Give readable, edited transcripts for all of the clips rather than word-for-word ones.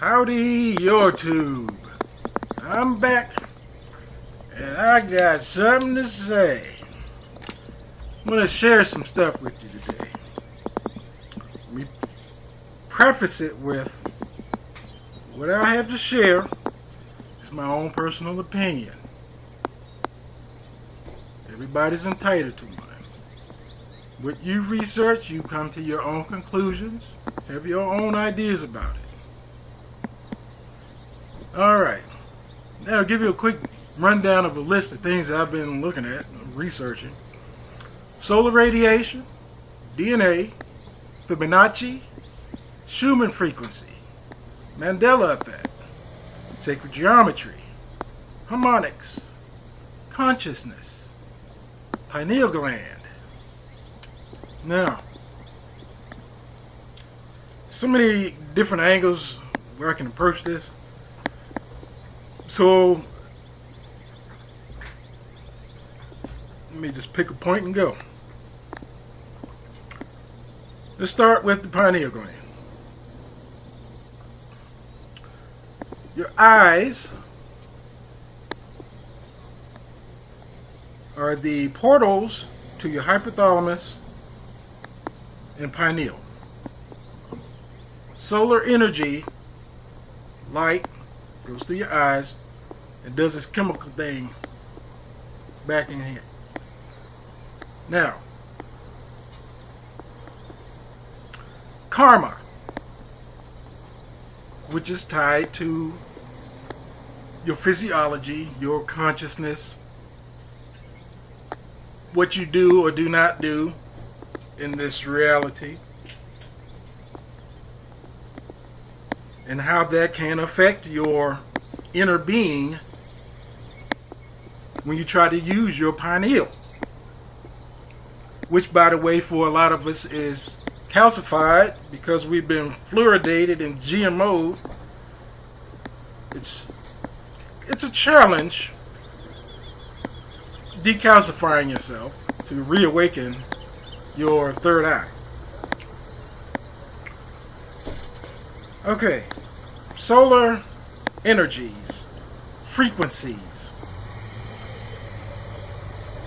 Howdy, YouTube. I'm back, and I got something to say. I'm going to share some stuff with you today. Let me preface it with what I have to share is my own personal opinion. Everybody's entitled to mine. What you research, you come to your own conclusions, have your own ideas about it. Alright, now I'll give you a quick rundown of a list of things I've been looking at, researching. Solar radiation, DNA, Fibonacci, Schumann frequency, Mandela effect, sacred geometry, harmonics, consciousness, pineal gland. Now, so many different angles where I can approach this. So, let me just pick a point and go. Let's start with the pineal gland. Your eyes are the portals to your hypothalamus and pineal. Solar energy, light, goes through your eyes and does this chemical thing back in here. Now, karma, which is tied to your physiology, your consciousness, what you do or do not do in this reality, and how that can affect your inner being when you try to use your pineal, which, by the way, for a lot of us is calcified because we've been fluoridated and GMO'd. It's a challenge decalcifying yourself to reawaken your third eye. Okay, solar energies, frequencies.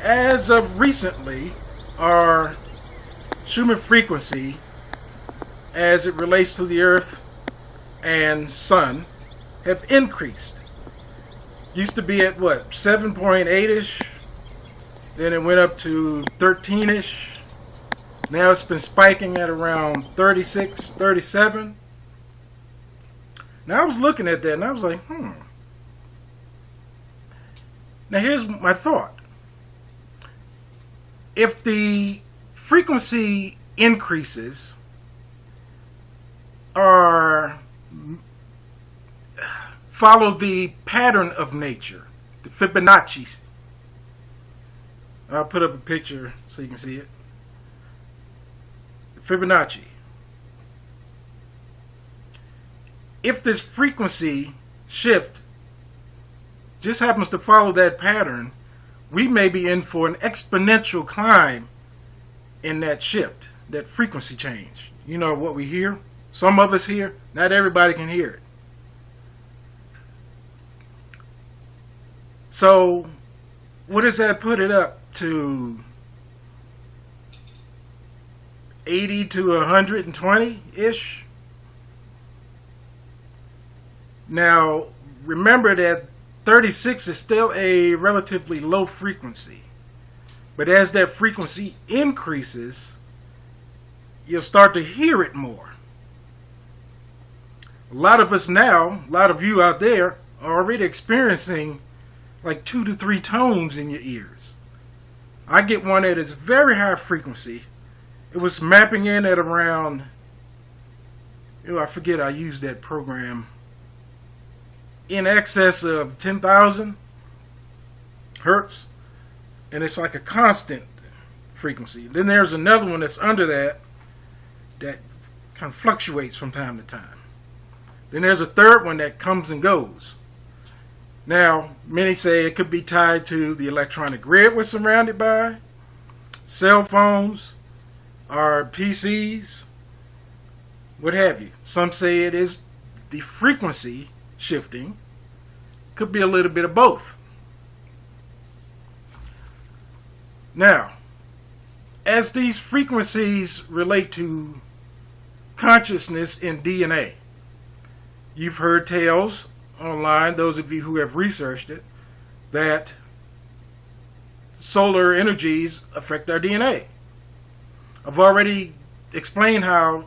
As of recently, our Schumann frequency, as it relates to the Earth and Sun, have increased. Used to be at what, 7.8-ish, then it went up to 13-ish. Now it's been spiking at around 36, 37. Now I was looking at that and I was like, Now here's my thought. If the frequency increases or follow the pattern of nature, the Fibonacci. I'll put up a picture so you can see it. The Fibonacci. If this frequency shift just happens to follow that pattern, we may be in for an exponential climb in that shift, that frequency change. You know what we hear? Some of us hear, not everybody can hear it. So, what does that put it up to? 80 to 120-ish? Now, remember that 36 is still a relatively low frequency. But as that frequency increases, you'll start to hear it more. A lot of us now, a lot of you out there, are already experiencing like 2 to 3 tones in your ears. I get one that is very high frequency. It was mapping in at around, I forget, I used that program, in excess of 10,000 hertz, and it's like a constant frequency. Then there's another one that's under that kind of fluctuates from time to time. Then there's a third one that comes and goes. Now, many say it could be tied to the electronic grid we're surrounded by, cell phones, our PCs, what have you. Some say it is the frequency shifting could be a little bit of both. Now, as these frequencies relate to consciousness in DNA, you've heard tales online, those of you who have researched it, that solar energies affect our DNA. I've already explained how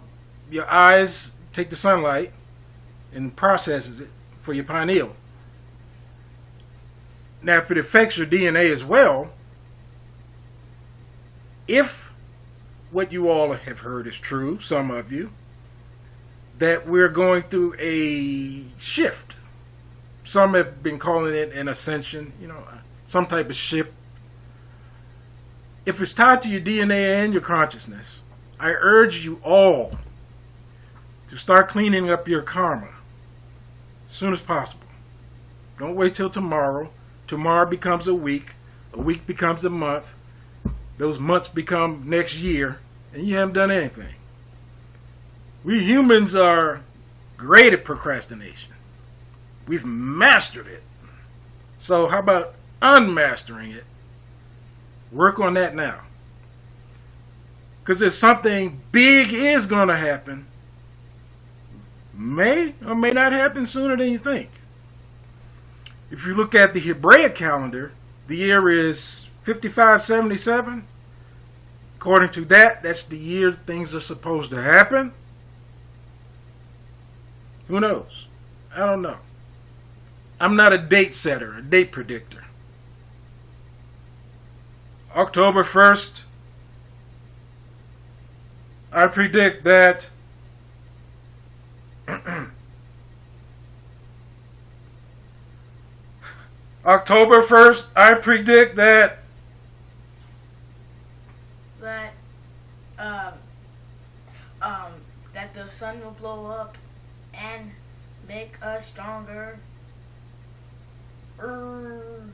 your eyes take the sunlight and processes it for your pineal. Now, if it affects your DNA as well, if what you all have heard is true, some of you, that we're going through a shift. Some have been calling it an ascension, some type of shift. If it's tied to your DNA and your consciousness, I urge you all to start cleaning up your karma as soon as possible. Don't wait till tomorrow. Tomorrow becomes a week becomes a month, those months become next year, and you haven't done anything. We humans are great at procrastination. We've mastered it. So how about unmastering it? Work on that now. Because if something big is going to happen, may or may not happen sooner than you think. If you look at the Hebraic calendar, the year is 5577. According to that, that's the year things are supposed to happen. Who knows? I don't know. I'm not a date setter, a date predictor. October 1st, I predict that October 1st, I predict that that the sun will blow up and make us stronger. Can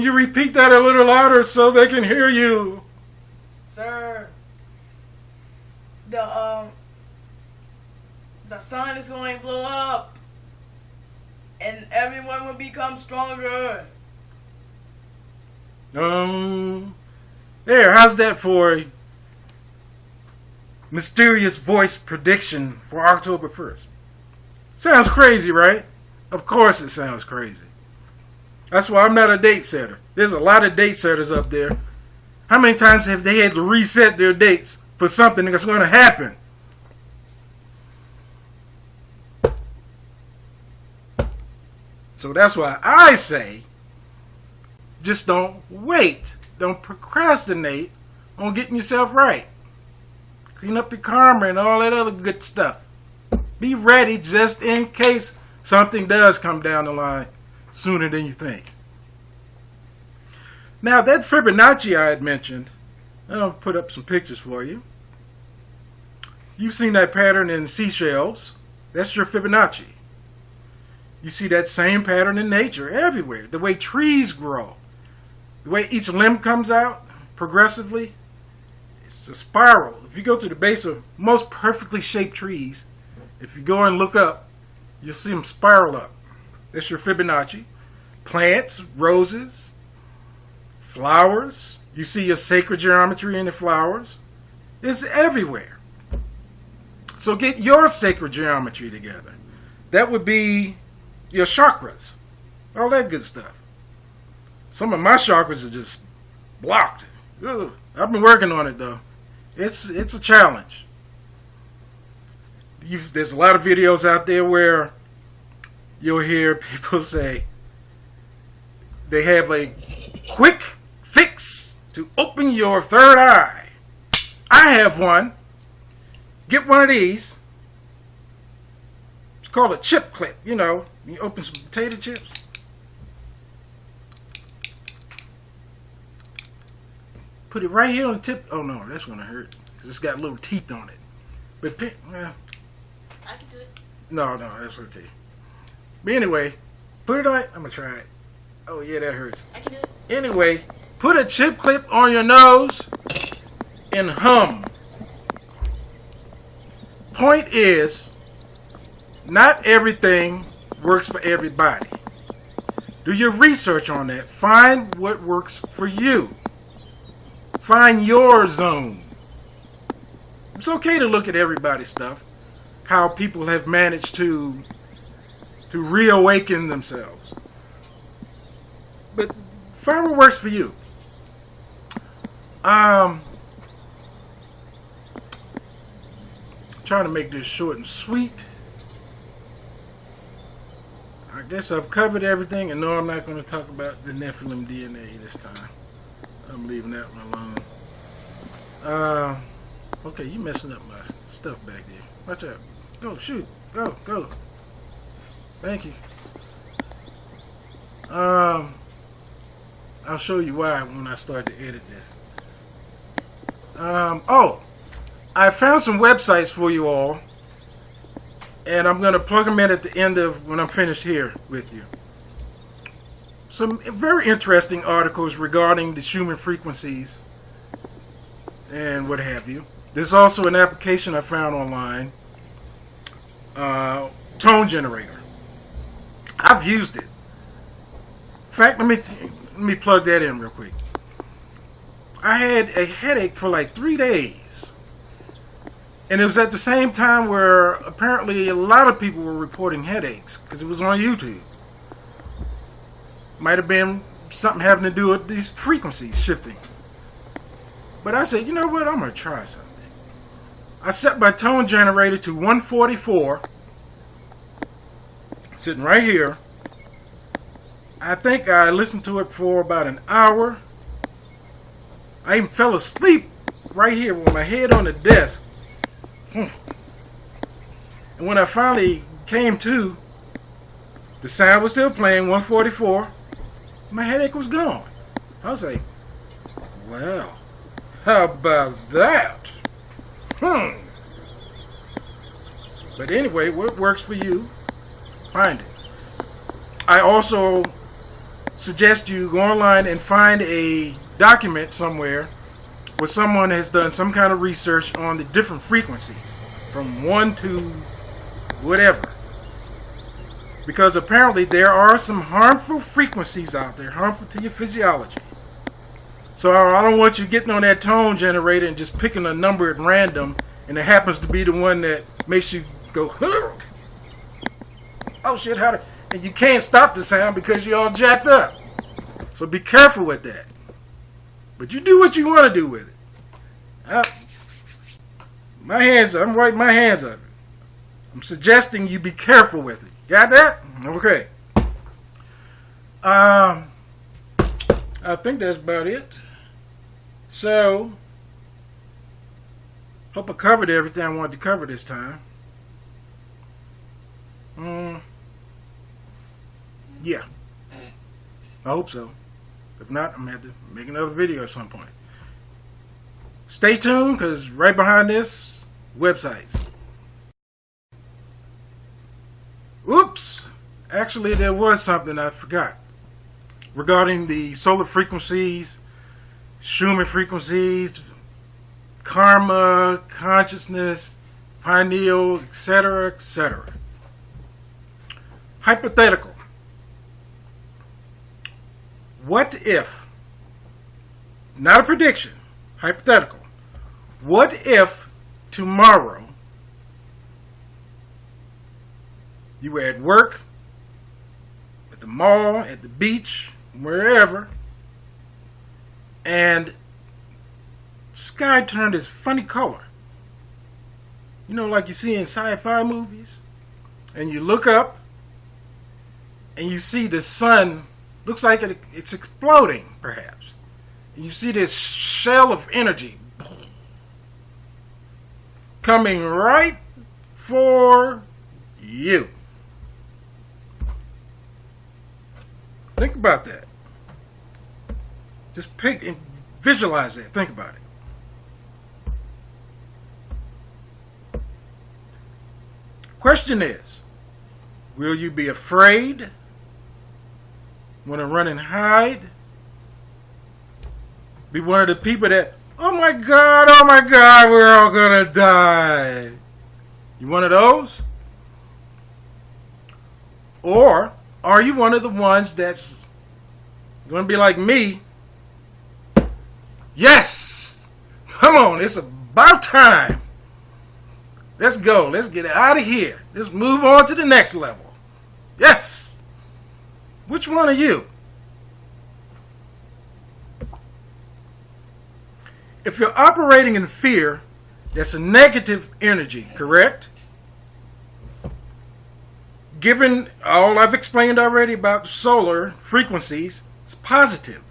you repeat that a little louder so they can hear you? Sir, the sun is going to blow up and everyone will become stronger. There, how's that for a mysterious voice prediction for October 1st? Sounds crazy, right? Of course it sounds crazy. That's why I'm not a date setter. There's a lot of date setters up there. How many times have they had to reset their dates for something that's going to happen? So that's why I say, just don't wait. Don't procrastinate on getting yourself right. Clean up your karma and all that other good stuff. Be ready just in case something does come down the line sooner than you think. Now, that Fibonacci I had mentioned, I'll put up some pictures for you. You've seen that pattern in seashells. That's your Fibonacci. You see that same pattern in nature everywhere. The way trees grow, the way each limb comes out progressively, it's a spiral. If you go to the base of most perfectly shaped trees, if you go and look up, you'll see them spiral up. That's your Fibonacci. Plants, roses, flowers. You see your sacred geometry in the flowers. It's everywhere. So get your sacred geometry together. That would be your chakras. All that good stuff. Some of my chakras are just blocked. Ugh. I've been working on it though. It's a challenge. There's a lot of videos out there where you'll hear people say they have a quick fix to open your third eye. I have one. Get one of these. It's called a chip clip. You know, you open some potato chips. Put it right here on the tip. Oh no, that's gonna hurt because it's got little teeth on it. But well, I can do it. No, that's okay. But anyway, put it on. I'm gonna try it. Oh yeah, that hurts. I can do it. Anyway, put a chip clip on your nose and hum. Point is, Not everything works for everybody. Do your research on that. Find what works for you. Find your zone. It's okay to look at everybody's stuff, how people have managed to reawaken themselves. But find what works for you. Trying to make this short and sweet. I guess I've covered everything, and no, I'm not going to talk about the Nephilim DNA this time. I'm leaving that one alone. Okay, you messing up my stuff back there. Watch out. Go, shoot. Go. Thank you. I'll show you why when I start to edit this. I found some websites for you all, and I'm going to plug them in at the end of when I'm finished here with you. Some very interesting articles regarding the Schumann frequencies and what have you. There's also an application I found online, tone generator. I've used it. In fact, let me plug that in real quick. I had a headache for like 3 days. And it was at the same time where apparently a lot of people were reporting headaches because it was on YouTube. Might have been something having to do with these frequencies shifting. But I said, you know what? I'm going to try something. I set my tone generator to 144. Sitting right here. I think I listened to it for about an hour. I even fell asleep right here with my head on the desk. And when I finally came to, the sound was still playing, 144. My headache was gone. I was like, well, how about that? But anyway, what works for you, find it. I also suggest you go online and find a document somewhere where someone has done some kind of research on the different frequencies from 1 to whatever. Because apparently there are some harmful frequencies out there, harmful to your physiology. So I don't want you getting on that tone generator and just picking a number at random, and it happens to be the one that makes you go, oh shit, and you can't stop the sound because you're all jacked up. So be careful with that. But you do what you want to do with it. My hands up. I'm writing my hands up. I'm suggesting you be careful with it. Got that? Okay. I think that's about it. So, hope I covered everything I wanted to cover this time. Yeah. I hope so. If not, I'm going to have to make another video at some point. Stay tuned, because right behind this, websites. Oops! Actually, there was something I forgot. Regarding the solar frequencies, Schumann frequencies, karma, consciousness, pineal, etc., etc. Hypothetical. What if, not a prediction, hypothetical, what if tomorrow you were at work, at the mall, at the beach, wherever, and sky turned this funny color? You know, like you see in sci-fi movies, and you look up and you see the sun, looks like it's exploding, perhaps. And you see this shell of energy coming right for you. Think about that. Just pick and visualize that. Think about it. Question is, will you be afraid? Want to run and hide? Be one of the people that, oh my God, we're all gonna die. You one of those? Or are you one of the ones that's going to be like me? Yes! Come on, it's about time. Let's go. Let's get out of here. Let's move on to the next level. Yes! Which one are you? If you're operating in fear, that's a negative energy, correct? Given all I've explained already about solar frequencies, it's positive.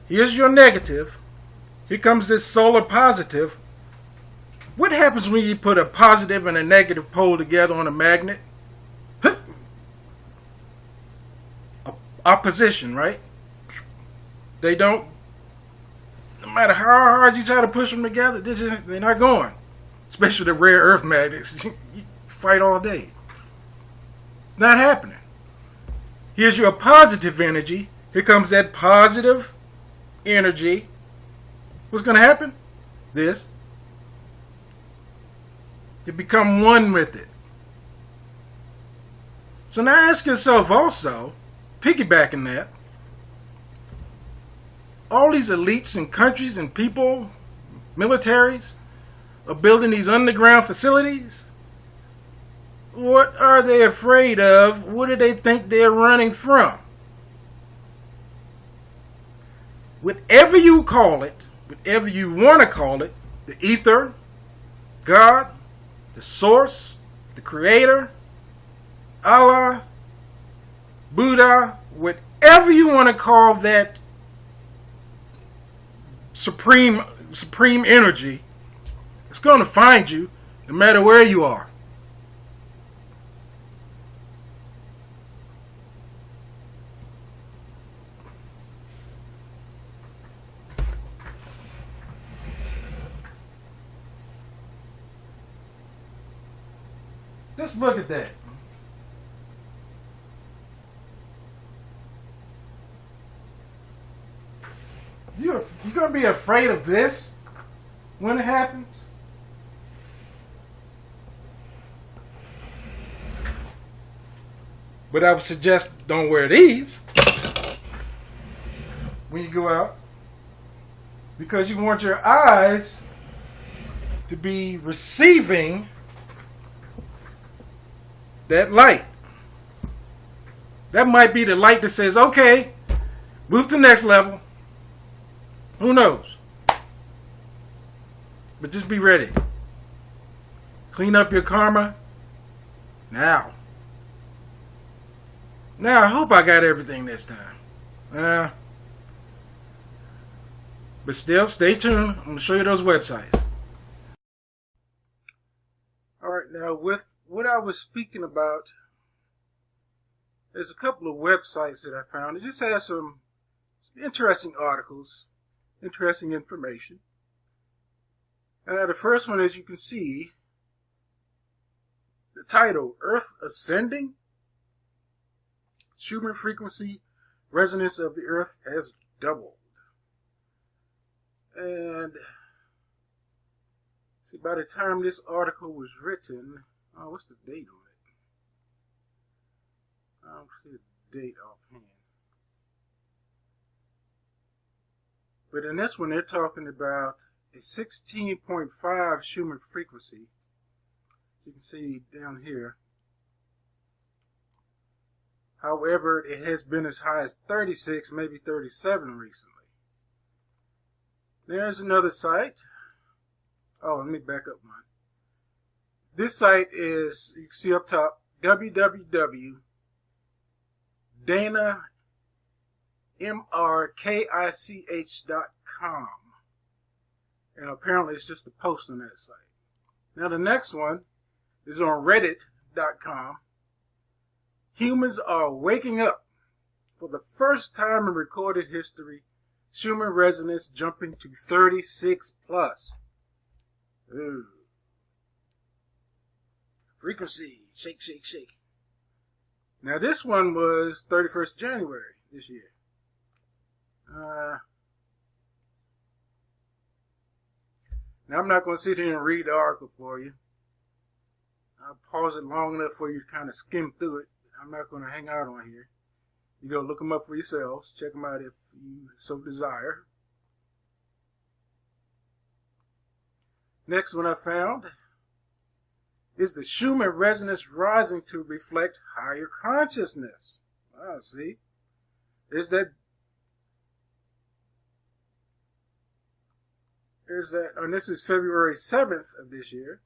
Here's your negative. Here comes this solar positive. What happens when you put a positive and a negative pole together on a magnet? Opposition, right? They don't, no matter how hard you try to push them together, they're not going. Especially the rare earth magnets. You fight all day. It's not happening. Here's your positive energy. Here comes that positive energy. What's going to happen? This. You become one with it. So now ask yourself also, piggybacking that, all these elites and countries and people, militaries, are building these underground facilities. What are they afraid of? What do they think they're running from? Whatever you call it, whatever you want to call it, the ether, God, the source, the creator, Allah, Buddha, whatever you want to call that supreme energy, it's going to find you no matter where you are. Just look at that. You're going to be afraid of this when it happens? But I would suggest don't wear these when you go out, because you want your eyes to be receiving that light. That might be the light that says, okay, move to the next level. Who knows? But just be ready. Clean up your karma now. Now, I hope I got everything this time. But still, stay tuned. I'm going to show you those websites. Alright, now with what I was speaking about, there's a couple of websites that I found. It just has some interesting articles, interesting information. The first one, as you can see, the title, Earth Ascending? Schumann frequency resonance of the Earth has doubled. And see, by the time this article was written, what's the date on it? I don't see the date offhand. But in this one, they're talking about a 16.5 Schumann frequency. So you can see down here. However, it has been as high as 36, maybe 37 recently. There's another site. Oh, let me back up one. This site is, you can see up top, www.danamrkich.com. And apparently it's just a post on that site. Now the next one is on reddit.com. Humans are waking up. For the first time in recorded history, Schumann resonance jumping to 36 plus. Ooh. Frequency. Shake, shake, shake. Now this one was 31st January this year. Now I'm not going to sit here and read the article for you, I'll pause it long enough for you to kind of skim through it. I'm not going to hang out on here. You go look them up for yourselves. Check them out if you so desire. Next one I found is the Schumann resonance rising to reflect higher consciousness. Ah, see? There's that, and this is February 7th of this year.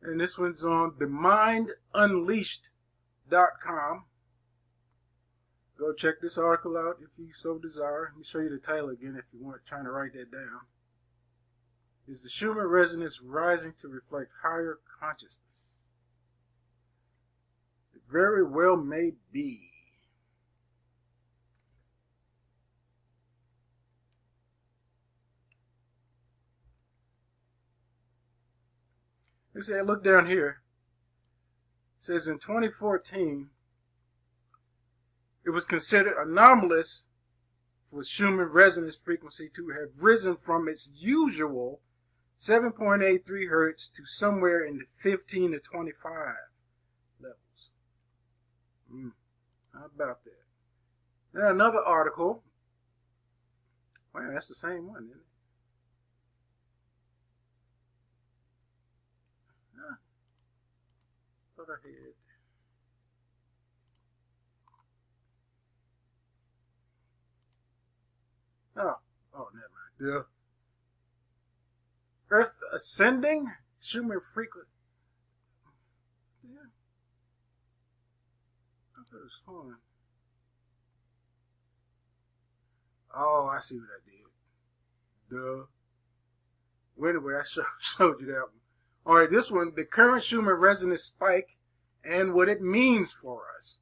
And this one's on themindunleashed.com. Go check this article out if you so desire. Let me show you the title again if you weren't trying to write that down. Is the Schumann resonance rising to reflect higher consciousness? It very well may be. Let's say, look down here. It says in 2014, it was considered anomalous for Schumann resonance frequency to have risen from its usual 7.83 hertz to somewhere in the 15 to 25 levels. How about that? Now another article. Wow, that's the same one, isn't it? Thought I had. Oh, never mind. The Earth ascending Schumann frequency. Yeah. I thought it was fun. Oh, I see what I did. Duh. Well, anyway, I showed you that one. All right, this one, the current Schumann resonance spike and what it means for us.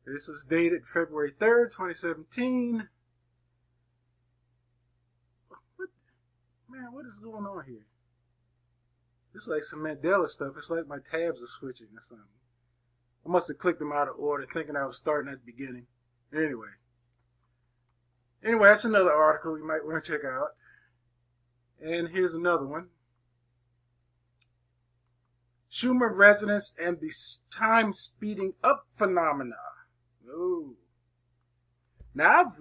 This was dated February 3rd, 2017. What is going on here? This is like some Mandela stuff. It's like my tabs are switching or something. I must have clicked them out of order thinking I was starting at the beginning. Anyway, that's another article you might want to check out. And here's another one. Schumann resonance and the time speeding up phenomena. Oh. Now,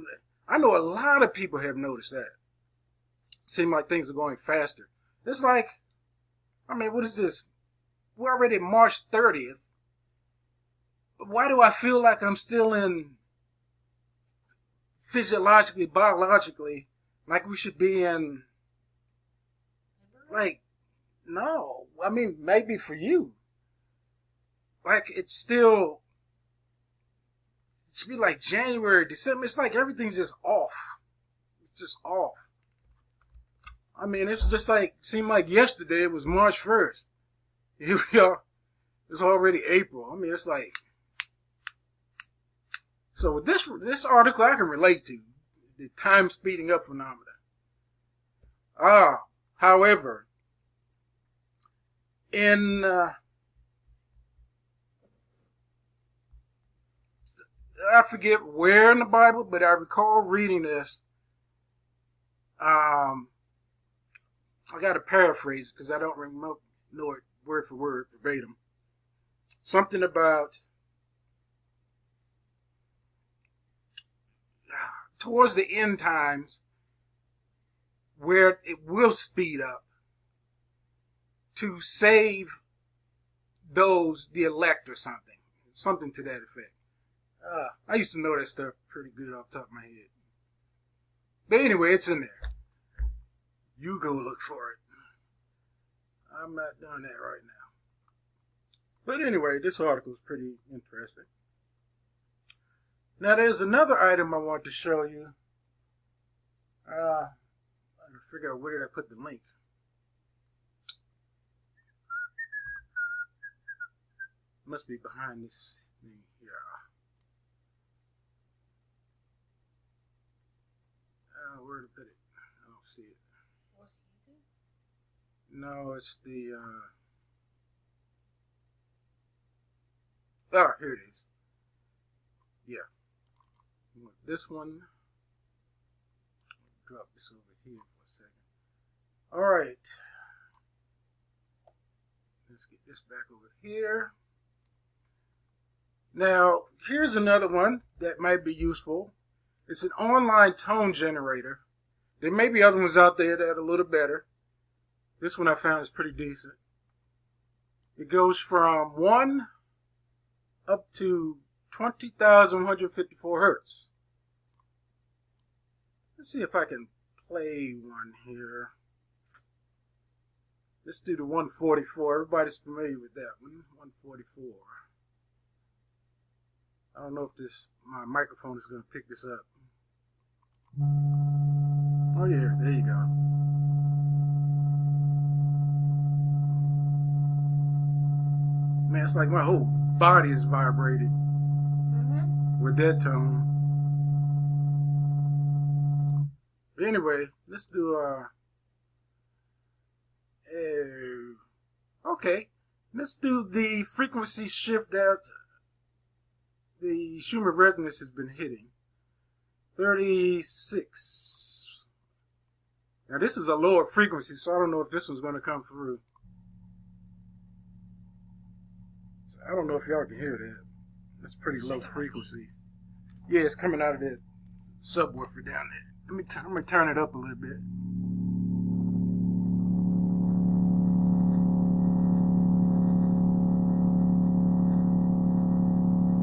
I know a lot of people have noticed that. Seem like things are going faster. It's like, what is this? We're already March 30th. Why do I feel like I'm still in physiologically, biologically, like we should be in, like, no. Maybe for you. Like, it should be like January, December. It's like everything's just off. It's just off. It's just like, seemed like yesterday it was March 1st. Here we are. It's already April. It's like, so this article I can relate to, the time speeding up phenomenon. However, I forget where in the Bible, but I recall reading this. I got to paraphrase it because I don't know it word for word, verbatim. Something about towards the end times where it will speed up to save the elect or something. Something to that effect. I used to know that stuff pretty good off the top of my head. But anyway, it's in there. You go look for it. I'm not doing that right now. But anyway, this article is pretty interesting. Now, there's another item I want to show you. I have to figure out where did I put the link. Must be behind this thing here. Where to put it? I don't see it. What's it, YouTube? No, it's the, here it is. Yeah. You want this one. drop this over here for a second. All right. Let's get this back over here. Now, here's another one that might be useful. It's an online tone generator. There may be other ones out there that are a little better. This one I found is pretty decent. It goes from 1 up to 20,154 hertz. Let's see if I can play one here. Let's do the 144. Everybody's familiar with that one. 144. I don't know if my microphone is going to pick this up. Oh yeah, there you go. Man, it's like my whole body is vibrating with that tone. But anyway, let's do okay. Let's do the frequency shift that the Schumann resonance has been hitting. 36. Now this is a lower frequency, so I don't know if this one's going to come through. So I don't know if y'all can hear that. That's pretty low frequency. Yeah, it's coming out of that subwoofer down there. I'm going to turn it up a little bit.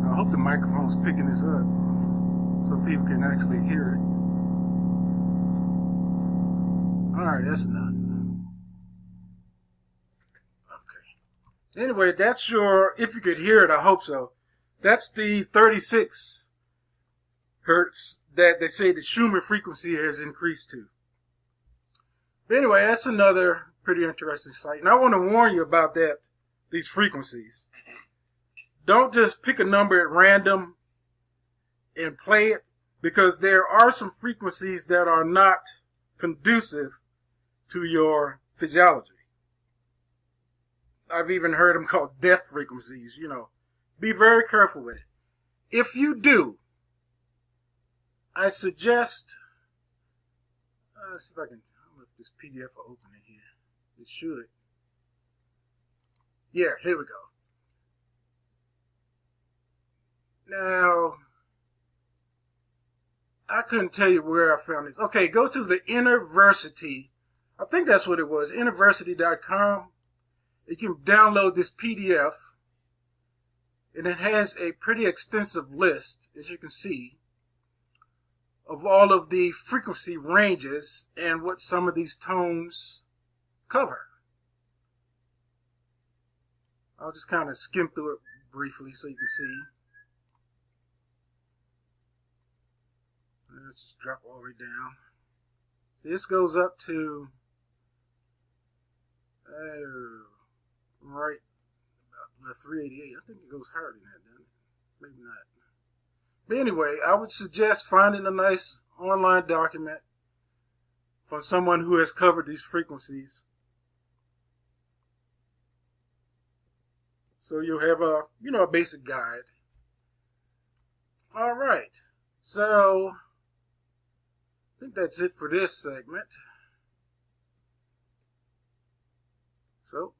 I hope the microphone's picking this up so people can actually hear it. Alright, that's enough. Okay. Anyway, that's your, if you could hear it, I hope so. That's the 36 hertz that they say the Schumann frequency has increased to. But anyway, that's another pretty interesting site. And I want to warn you about that, these frequencies. Don't just pick a number at random and play it, because there are some frequencies that are not conducive to your physiology. I've even heard them called death frequencies, you know. Be very careful with it. If you do, I suggest, let's see if I can, I don't know if this PDF will open it here. It should. Yeah, here we go. Now, I couldn't tell you where I found this. Okay, go to the Interversity. I think that's what it was, interversity.com. You can download this PDF, and it has a pretty extensive list, as you can see, of all of the frequency ranges and what some of these tones cover. I'll just kind of skim through it briefly so you can see. Let's just drop all the way down. See, this goes up to right about 388. I think it goes higher than that, doesn't it? Maybe not. But anyway, I would suggest finding a nice online document from someone who has covered these frequencies. So you'll have a basic guide. All right. So I think that's it for this segment. So